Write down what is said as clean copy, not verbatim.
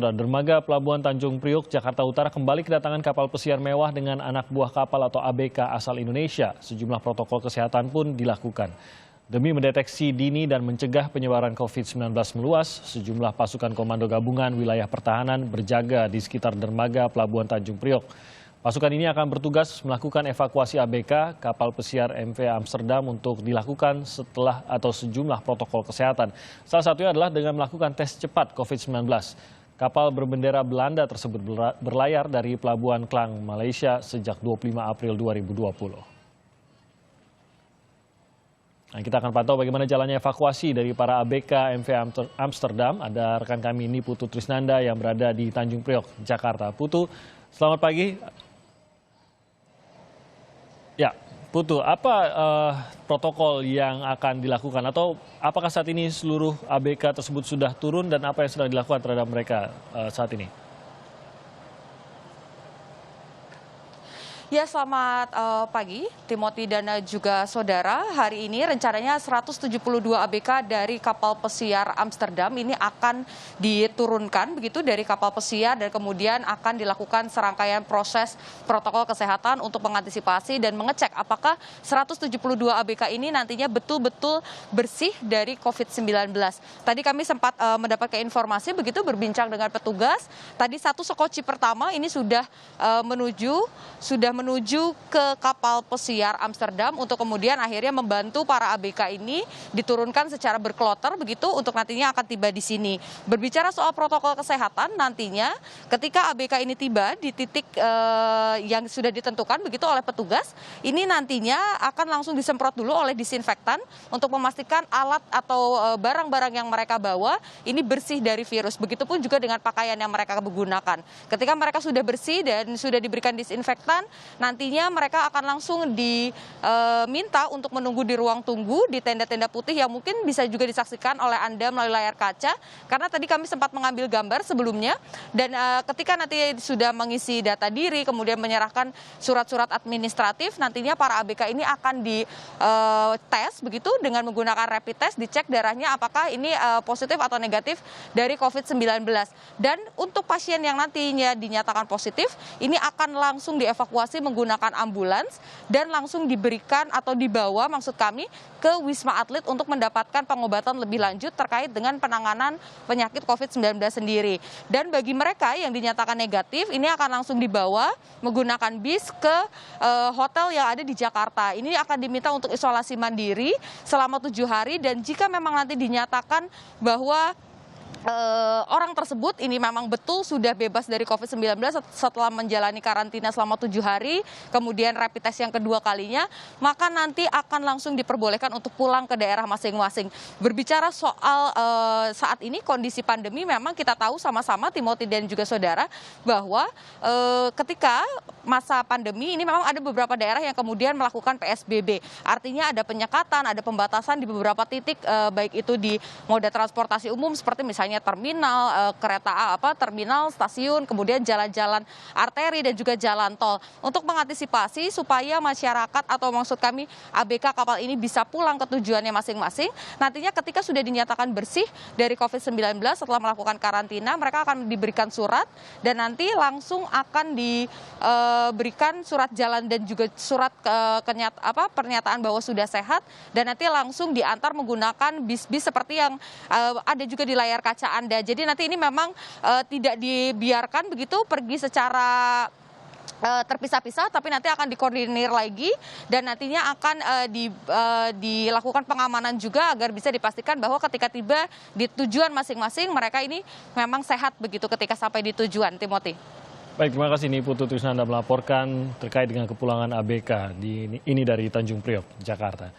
Dermaga Pelabuhan Tanjung Priok, Jakarta Utara kembali kedatangan kapal pesiar mewah dengan anak buah kapal atau ABK asal Indonesia. Sejumlah protokol kesehatan pun dilakukan. Demi mendeteksi dini dan mencegah penyebaran COVID-19 meluas, sejumlah pasukan komando gabungan wilayah pertahanan berjaga di sekitar dermaga Pelabuhan Tanjung Priok. Pasukan ini akan bertugas melakukan evakuasi ABK kapal pesiar MV Amsterdam untuk dilakukan setelah atau sejumlah protokol kesehatan. Salah satunya adalah dengan melakukan tes cepat COVID-19. Kapal berbendera Belanda tersebut berlayar dari Pelabuhan Klang, Malaysia sejak 25 April 2020. Nah, kita akan pantau bagaimana jalannya evakuasi dari para ABK MV Amsterdam. Ada rekan kami ini Putu Trisnanda yang berada di Tanjung Priok, Jakarta. Putu, selamat pagi. Ya, Putu, apa protokol yang akan dilakukan atau apakah saat ini seluruh ABK tersebut sudah turun dan apa yang sudah dilakukan terhadap mereka saat ini? Ya, selamat pagi, Timothy dan juga saudara. Hari ini rencananya 172 ABK dari kapal pesiar Amsterdam ini akan diturunkan begitu dari kapal pesiar dan kemudian akan dilakukan serangkaian proses protokol kesehatan untuk mengantisipasi dan mengecek apakah 172 ABK ini nantinya betul-betul bersih dari COVID-19. Tadi kami sempat mendapatkan informasi begitu berbincang dengan petugas. Tadi satu sekoci pertama ini sudah menuju ke kapal pesiar Amsterdam untuk kemudian akhirnya membantu para ABK ini diturunkan secara berkloter begitu untuk nantinya akan tiba di sini. Berbicara soal protokol kesehatan, nantinya ketika ABK ini tiba di titik yang sudah ditentukan begitu oleh petugas, ini nantinya akan langsung disemprot dulu oleh disinfektan untuk memastikan alat atau barang-barang yang mereka bawa ini bersih dari virus. Begitupun juga dengan pakaian yang mereka gunakan. Ketika mereka sudah bersih dan sudah diberikan disinfektan, nantinya mereka akan langsung diminta untuk menunggu di ruang tunggu di tenda-tenda putih yang mungkin bisa juga disaksikan oleh Anda melalui layar kaca. Karena tadi kami sempat mengambil gambar sebelumnya dan ketika nanti sudah mengisi data diri, kemudian menyerahkan surat-surat administratif, nantinya para ABK ini akan dites begitu dengan menggunakan rapid test, dicek darahnya apakah ini positif atau negatif dari COVID-19. Dan untuk pasien yang nantinya dinyatakan positif, ini akan langsung dievakuasi menggunakan ambulans dan langsung diberikan atau dibawa maksud kami ke Wisma Atlet untuk mendapatkan pengobatan lebih lanjut terkait dengan penanganan penyakit COVID-19 sendiri. Dan bagi mereka yang dinyatakan negatif, ini akan langsung dibawa menggunakan bis ke hotel yang ada di Jakarta. Ini akan diminta untuk isolasi mandiri selama 7 hari dan jika memang nanti dinyatakan bahwa orang tersebut ini memang betul sudah bebas dari COVID-19 setelah menjalani karantina selama 7 hari, kemudian rapid test yang kedua kalinya, maka nanti akan langsung diperbolehkan untuk pulang ke daerah masing-masing. Berbicara soal saat ini kondisi pandemi, memang kita tahu sama-sama Timothy dan juga saudara bahwa ketika masa pandemi ini memang ada beberapa daerah yang kemudian melakukan PSBB. Artinya ada penyekatan, ada pembatasan di beberapa titik, baik itu di moda transportasi umum seperti misalnya terminal terminal, stasiun, kemudian jalan-jalan arteri dan juga jalan tol. Untuk mengantisipasi supaya masyarakat atau maksud kami ABK kapal ini bisa pulang ke tujuannya masing-masing, nantinya ketika sudah dinyatakan bersih dari COVID-19 setelah melakukan karantina, mereka akan diberikan surat dan nanti langsung akan diberikan surat jalan dan juga surat pernyataan bahwa sudah sehat dan nanti langsung diantar menggunakan bis-bis seperti yang ada juga di layar kaca Anda. Jadi nanti ini memang tidak dibiarkan begitu pergi secara terpisah-pisah, tapi nanti akan dikoordinir lagi dan nantinya akan dilakukan pengamanan juga agar bisa dipastikan bahwa ketika tiba di tujuan masing-masing mereka ini memang sehat begitu ketika sampai di tujuan. Timothy. Baik, terima kasih nih Putu Trisnanda melaporkan terkait dengan kepulangan ABK ini dari Tanjung Priok, Jakarta.